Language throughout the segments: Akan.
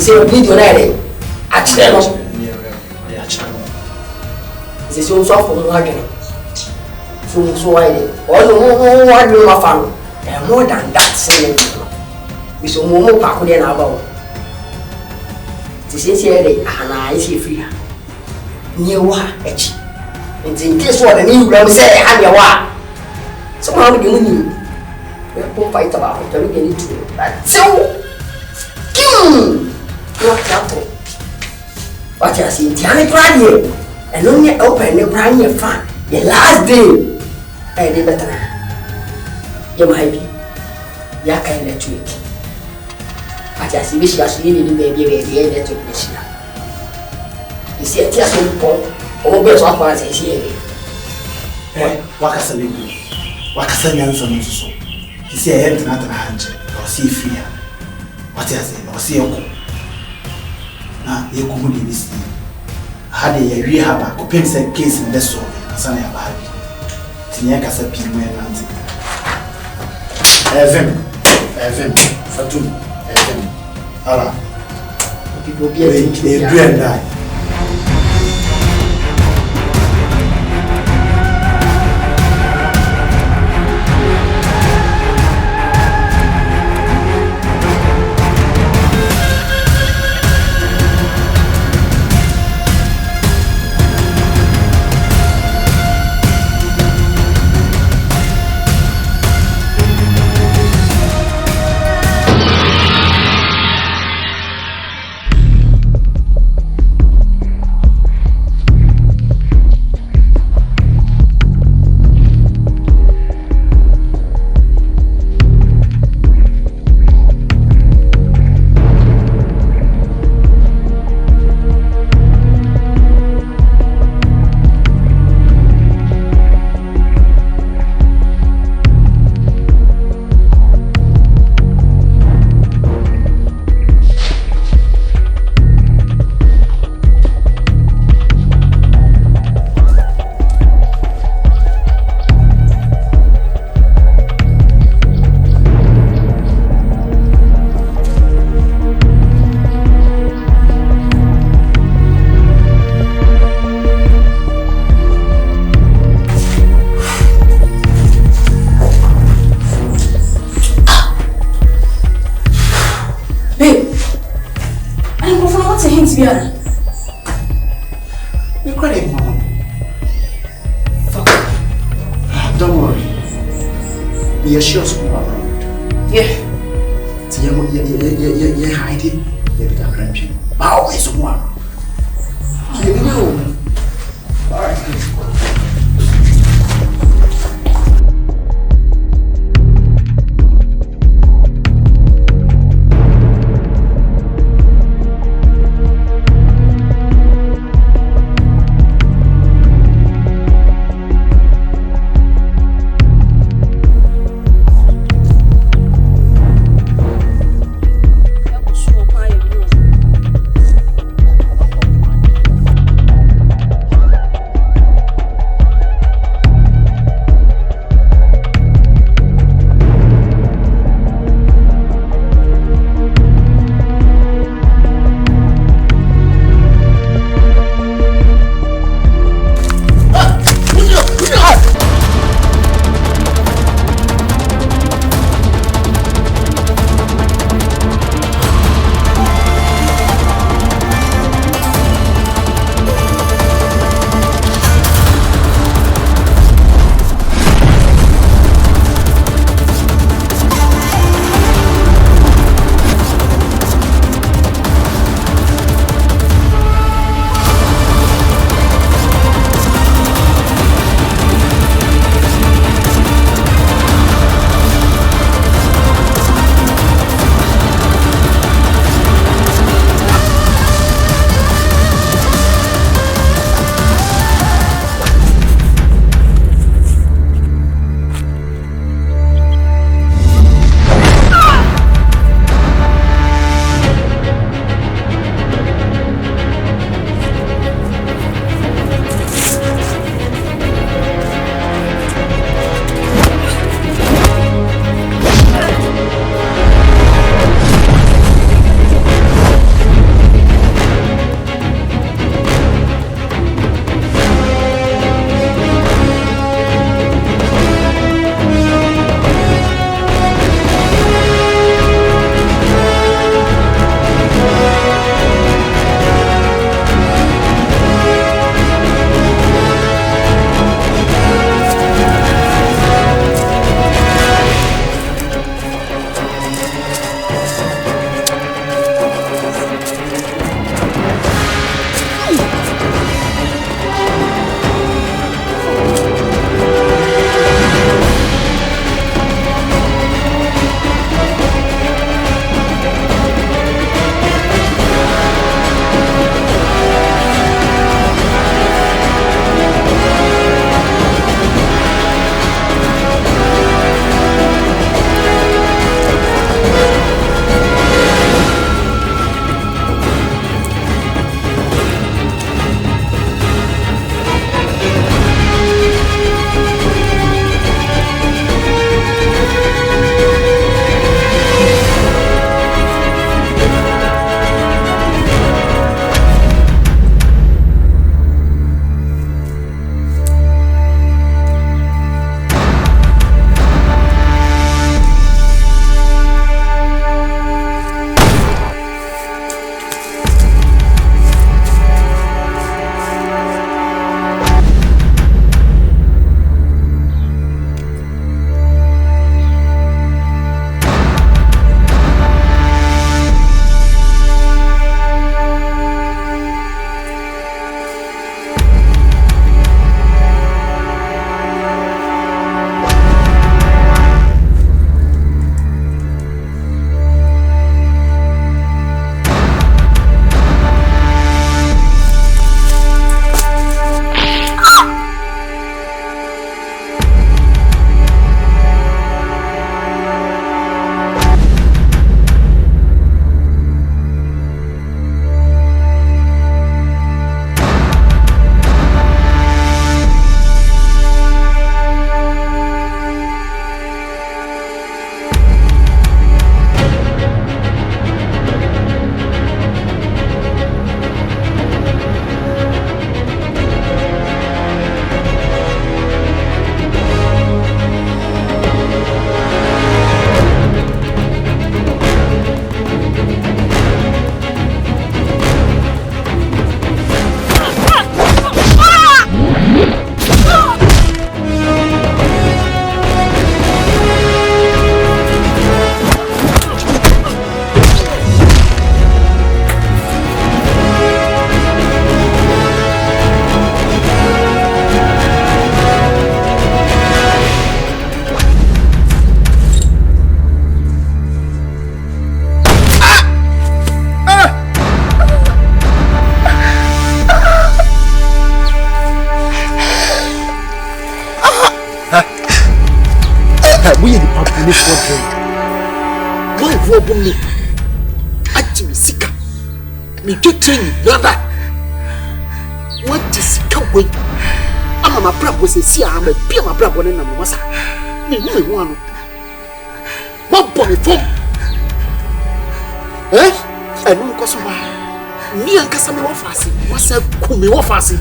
say video na dey. Achire no. Say so for mo adwene. So why dey? Oh no adwene ma fa no. More than that say. We so mo pa ko dey na aba o. Ti say dey ana isi free ha. Nye wa echi. Nti in case what ni wura say ha dey wa. So how do you mean? We go fight about it. We get into it. So what happened? What you see? Tiani brand here. And only open the brand new fan. The last day. I did better. You might be. Ya can't let you eat. What you see? Wish you actually need baby let you finish. You see a tear so poor. Oh, but what was I say? What can I do? What can I answer so? He said, I had not a hand, or see fear. What I say, or see a cool. Now, you could be this thing. Had a rehab, a compensate case in the soul, and son of a baby. Tiniaka said, Pim and Nancy. Evan, Fatum, Evan. Allah. People be a dread die. Don't worry. Be assured of around. Yeah. You hiding. You become cramping. Always one. You know. All right. me for drink. Why rob me? Ati sika. Me getting nada. What is cowboy? I'm a brabo say I'm a pia my brabo na mo wasa. Me who one. What boy for? Eh? I don't cause why. Me and Kasami wa fasi. Wasa kumi wa fasi.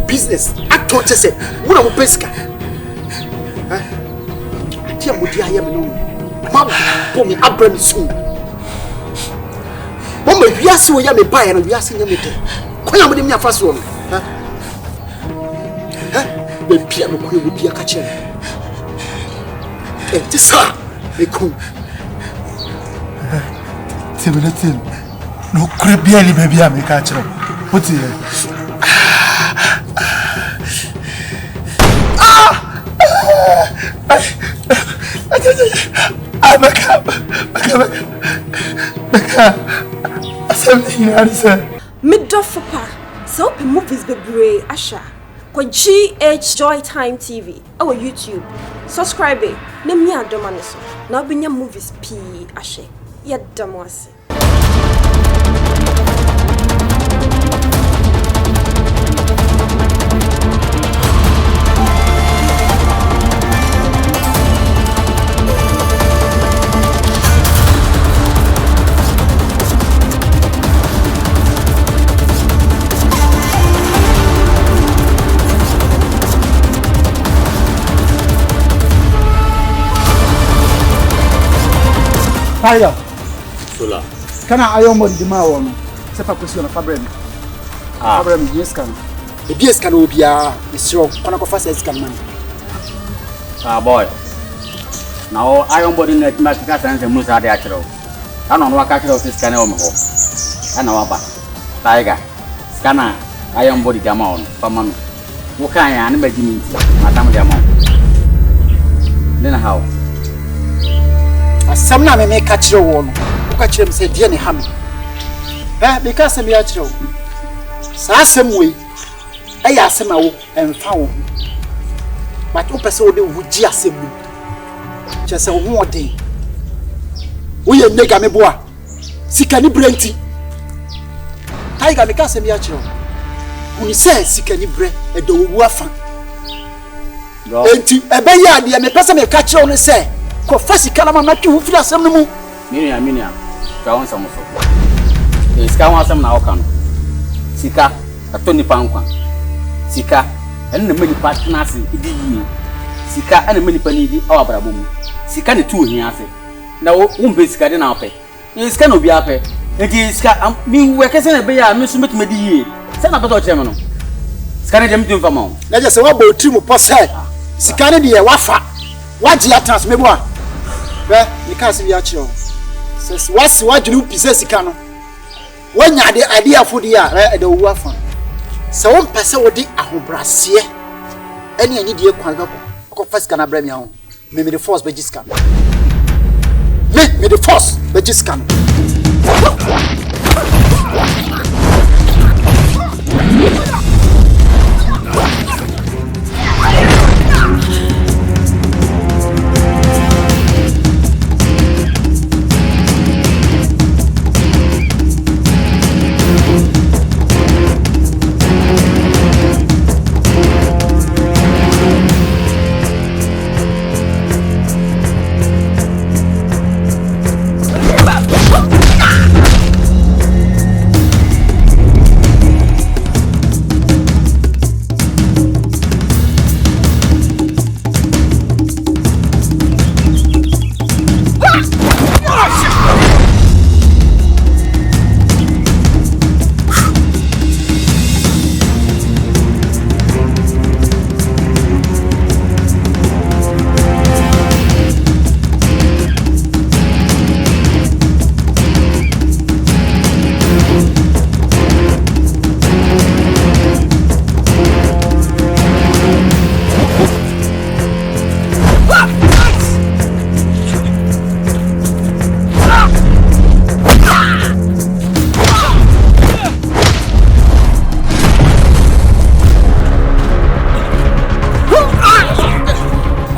Business. I thought you said, "What am I pesca?" I tell you, I am no. Mama, pull me up very soon. Mama, we are so young, buy and we are seeing you. Come on, with me, first one. The piano queen would be a catcher. And this, they come. Tim, no creepy, baby, I'm a catcher. What's it? Midofapa, so open movies bebre asha. Kwa GH Joy Time TV, our YouTube. Subscribe it. Name me adomaniso. Na binya movies p ashe. Ya damwase. Fire. Sola. Can I am on the Mawan? Sepa question of Fabrem. Fabrem, yes, can. The BS can be a strong Conacofas can man. Boy. Now I am body net Matica and Musa de Acro. I don't know what catcher of this can almost. I know about Tiger. Scanner, I am body Gamon, Faman. What can I imagine? Madame Gamon. Then how? Some na me catch your one. Catch him say, Jenny Ham. Because I'm your some way. I ask him and found. But open so they would just a one day. We are nega me boa. Sikani Brenti. Tiger because I'm your child. When he says Sikani Bre, a do wafa. And a bayard, and a person may catch on and say. Confess kalama maki hu fira asem mu minia ka won sam so e sika won asem na oka no sika atoni pankwa sika ene na mani partner ase idi yi sika ene mani pani di awabrabo mu sika ne tu ohia ase na wo mbe sika de na ope e sika no bi ape enti sika mi wekese na be ya mi so metuma di yi se na beto cheme no sika ne dem tumfa ma na je se wa bo tri mu pose sika ne de ye wafa waji ya transmeboa you can't see your child. Says, what's what you possess? Cano. When you're the idea for the year, at the waffle. So one person would dig a home brassier. Any idea first can I bring you? Maybe the force by Jiscan. Let me the force by Jiscan.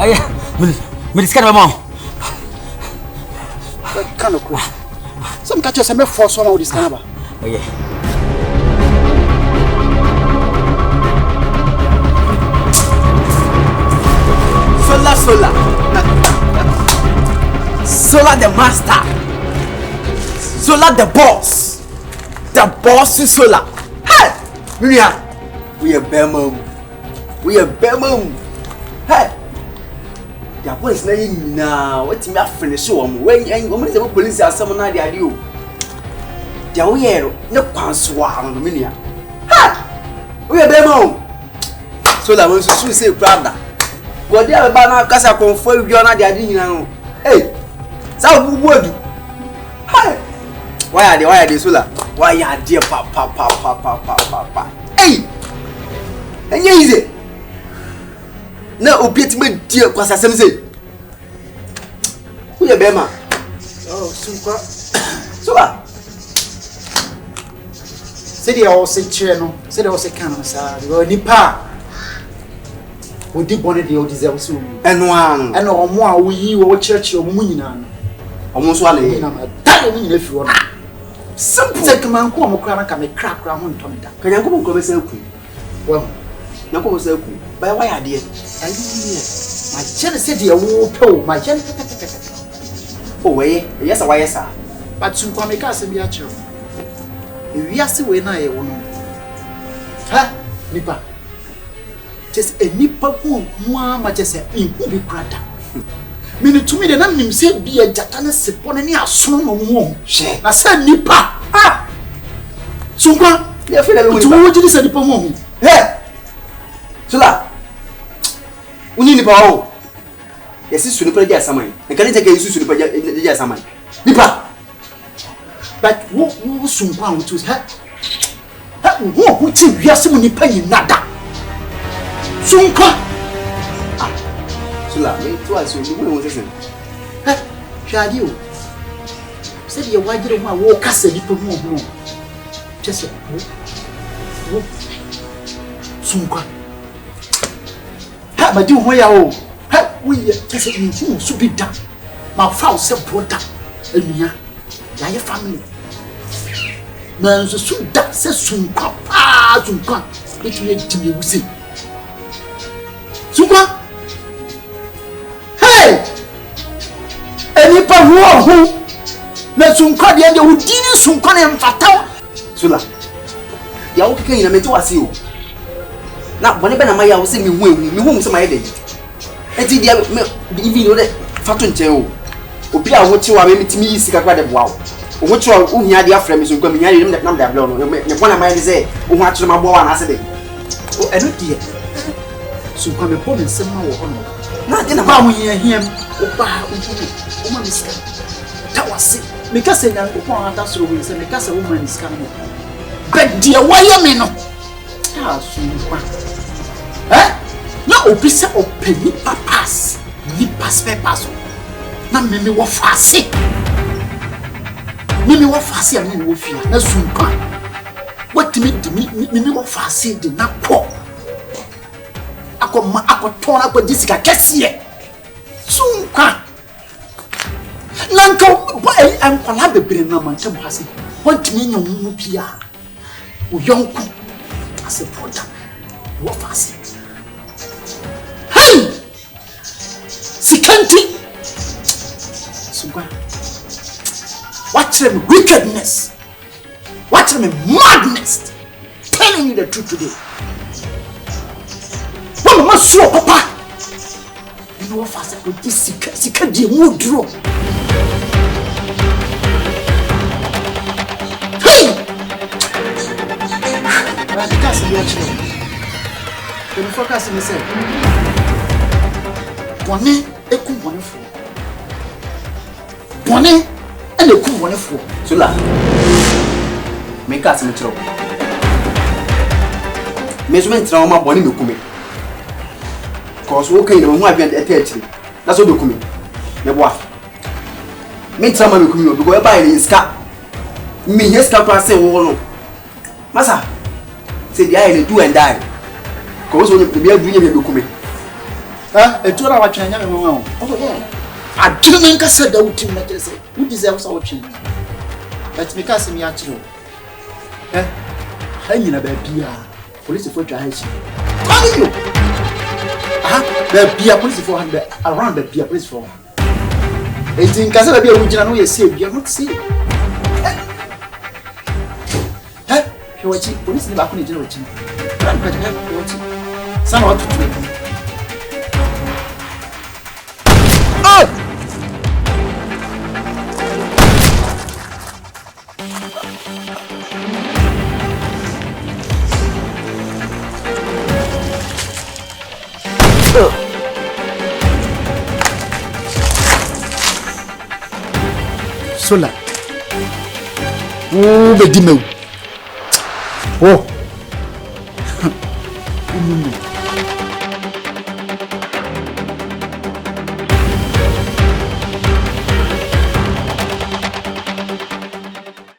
Aye, me scan mama. Kind of cool. Some catches me for some of this canaba. Oh yeah. Solar the master. Solar the boss. The boss is Solar. Hey! We are Bemum. Hey! The boys now. What's me finish when the police are summoned at the idea. The way no conswa on the minia. Ha! We are Bemum. Solar wants to say brother. But there are casa confirm you are not the idea. Hey! So word. Hey! Why are they Solar? Why are dear papa? Hey! And easy. Now opiate me dear cause I say. Who you Bema? Oh, super. Solar. Say they all say channel, say they all say canon, sir. ONIPA. We did one of the old deserve soon. And one. And no more we will church your moon. Almost one day. If you want. Simple. Take man come can make crack round Tomita. Can you come and say, well, no go say, by why I did. My gen said you will pull my gen. Oh, way, yes, why, sir. But soon come make us a biatcher. If we are still when I own. Ha, Nipa. Just a Nipa who, Mamma just said, in who be brother. Meaning to me, the name said be a Jatanas upon any assume of womb. I said Nipa. Ah! Sunka, you feel like you said Nipa home. Hey! Solar. We need Nipa. Yes, it's to the project. Samai. I can't take a use to the project. Samai. Nipa. But what Sunka to her? What would you hear someone in nada? Sunka. Solar, me twice you won't listen. Hey, shall you? Said you why didn't want to walk as a little more? Just a Sunka. How about you? Where are we? Just a little should be done. My foul self brought up and me, your family. Man, so soon that says Sunka. Ah, Sunka. It made to me, we see. Sunka. Any power who let Sunka the end who didn't Sunka and Fatal. Solar. You are okay in a metal as you. Now, whenever I will see me whom some idea. And did even know that Fatun Teo. Opia, what you are maybe to me, Sika quite a wow. What you are who had their friends who come here in that number blown. The one I might say, who watched my boy and I said, oh, I don't hear. Sunka me home and some more. Not in a mamma here. Opa, woman is coming. That was it. Because I know that's what we say. Because a woman is coming. But dear, why am I not? Ah, eh? No, Opisa or Penny Papas. Nipas Pepaso. Now, Mimi was fast. Mimi was fast and Mimi was fear. That's Sunka. What to make Mimi was fast did not poor. I got torn up with this guy. Sunka Nanko boy am kwala bebre na mantem hase want me nyom pia wo yonko as a product wo fase hey sikanti Sunka watch them wickedness, watch them madness. Telling you the truth today. What must you papa? You know fast I could this sick the mood draw. Hey! I can't see your children. Can you focus on yourself? Bonnie, a cool wonderful. Bonnie and a cool wonderful. Sula, make us some trouble. Measurement trauma, Bonnie, you come. Cause okay, the one who have been attached. That's what you come. The wife. Me trauma me come because buy the scar. Me yes can pass say no. Masa, say the eye do and die. Cause when you be doing you come. etu na wa twena nya me mama o adwene nka said da wutim na kire say who deserve so twena but me ka se me akire hanyina ba bia police for twa hachi come you the bia police for around the bia police for it in casa da bia wujina no ye see bia not see wachi police ni ba ko ni jira wachi brand ka jira wachi sana watu tu Sola bedimeu oh